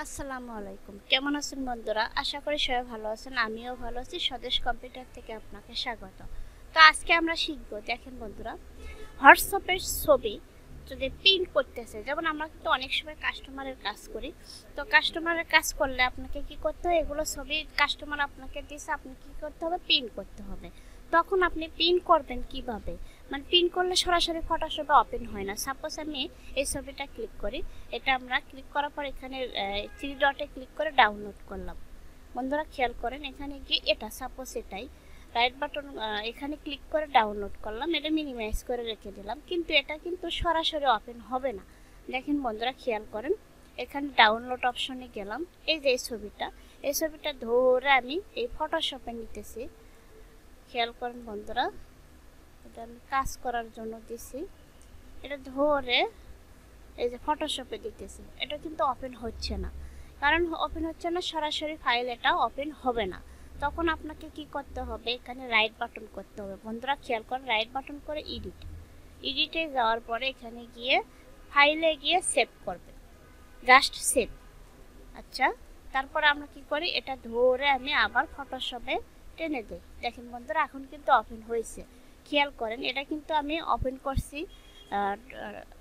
আসসালামু আলাইকুম। কেমন আছেন বন্ধুরা? আশা করি সবাই ভালো আছেন। আমিও ভালো আছি। স্বদেশ কম্পিউটার থেকে আপনাকে স্বাগত। তো আজকে আমরা শিখব, দেখেন বন্ধুরা, হোয়াটসঅ্যাপের ছবি যদি প্রিন্ট করতেছে, যেমন আমরা কিন্তু অনেক সময় কাস্টমারের কাজ করি। তো কাস্টমারের কাজ করলে আপনাকে কি করতে হবে, এগুলো ছবি কাস্টমার আপনাকে দিয়েছে, আপনি কি করতে হবে, প্রিন্ট করতে হবে। তখন আপনি প্রিন্ট করবেন কিভাবে, মানে প্রিন্ট করলে সরাসরি ফটোশপে ওপেন হয় না। সাপোজ আমি এই ছবিটা ক্লিক করি, এটা আমরা ক্লিক করার পর এখানে থ্রি ডটে ক্লিক করে ডাউনলোড করলাম। বন্ধুরা খেয়াল করেন, এখানে গিয়ে এটা সাপোজ এটাই রাইট বাটন এখানে ক্লিক করে ডাউনলোড করলাম, এটা মিনিমাইজ করে রেখে দিলাম, কিন্তু এটা কিন্তু সরাসরি ওপেন হবে না। দেখেন বন্ধুরা খেয়াল করেন, এখানে ডাউনলোড অপশনে গেলাম, এই যে এই ছবিটা ধরে আমি এই ফটোশপে নিতেছি। খেয়াল করেন বন্ধুরা, এটা আমি কাজ করার জন্য দিছি, এটা ধরে এই যে ফটোশপে দিতেছি, এটা কিন্তু ওপেন হচ্ছে না। কারণ ওপেন হচ্ছে না, সরাসরি ফাইল এটা ওপেন হবে না। তখন আপনাকে কি করতে হবে, এখানে রাইট বাটন করতে হবে। বন্ধুরা খেয়াল করেন, রাইট বাটন করে এডিটে যাওয়ার পরে এখানে গিয়ে ফাইলে গিয়ে সেভ করবে, জাস্ট সেভ। আচ্ছা, তারপরে আমরা কি করি, এটা ধরে আমি আবার ফটোশপে টেনে দিই। দেখেন বন্ধুরা এখন কিন্তু ওপেন হয়েছে। খেয়াল করেন, এটা কিন্তু আমি ওপেন করছি,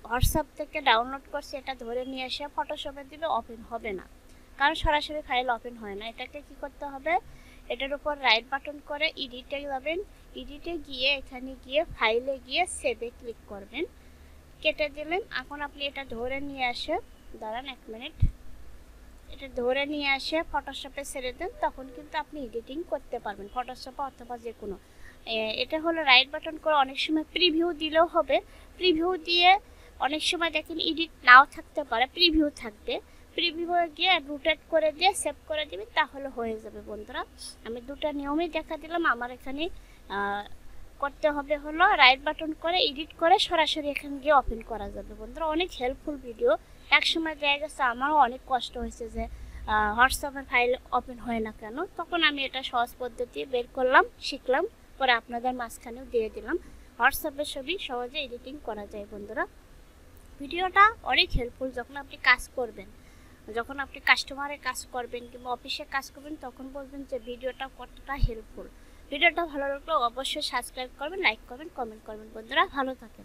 হোয়াটসঅ্যাপ থেকে ডাউনলোড করছি, এটা ধরে নিয়ে এসে ফটোশপে দিলে ওপেন হবে না, কারণ সরাসরি ফাইল ওপেন হয় না। এটাকে কি করতে হবে, এটার উপর রাইট বাটন করে এডিটে যাবেন, এডিটে গিয়ে এখানে গিয়ে ফাইলে গিয়ে সেভে ক্লিক করবেন, কেটে দিলেন। এখন আপনি এটা ধরে নিয়ে আসে, দাঁড়ান 1 মিনিট, এটা ধরে নিয়ে আসে ফটোশপে ছেড়ে দেন, তখন কিন্তু আপনি এডিটিং করতে পারবেন ফটোশপে অথবা যে কোনো। এটা হলো রাইট বাটন করে অনেক সময় প্রিভিউ দিলেও হবে। প্রিভিউ দিয়ে অনেক সময় দেখেন এডিট নাও থাকতে পারে, প্রিভিউ থাকবে। প্রিভিউ গিয়ে রোটেট করে দিয়ে সেভ করে দিবেন, তাহলে হয়ে যাবে। বন্ধুরা আমি দুটো নিয়মই দেখা দিলাম। আমার এখানে করতে হবে হলো রাইট বাটন করে এডিট করে সরাসরি এখানে গিয়ে ওপেন করা যাবে। বন্ধুরা অনেক হেল্পফুল ভিডিও। এক সময় দেখা গেছে আমারও অনেক কষ্ট হয়েছে যে হোয়াটসঅ্যাপের ফাইল ওপেন হয় না কেন, তখন আমি এটা সহজ পদ্ধতি বের করলাম, শিখলাম, পরে আপনাদের মাঝখানেও দিয়ে দিলাম। হোয়াটসঅ্যাপের ছবি সহজে এডিটিং করা যায়। বন্ধুরা ভিডিওটা অনেক হেল্পফুল। যখন আপনি কাজ করবেন, যখন আপনি কাস্টমারের কাজ করবেন কিংবা অফিসে কাজ করবেন, তখন বলবেন যে ভিডিওটা কতটা হেল্পফুল। ভিডিওটা ভালো লাগলে অবশ্যই সাবস্ক্রাইব করবেন, লাইক করবেন, কমেন্ট করবেন। বন্ধুরা ভালো থাকেন।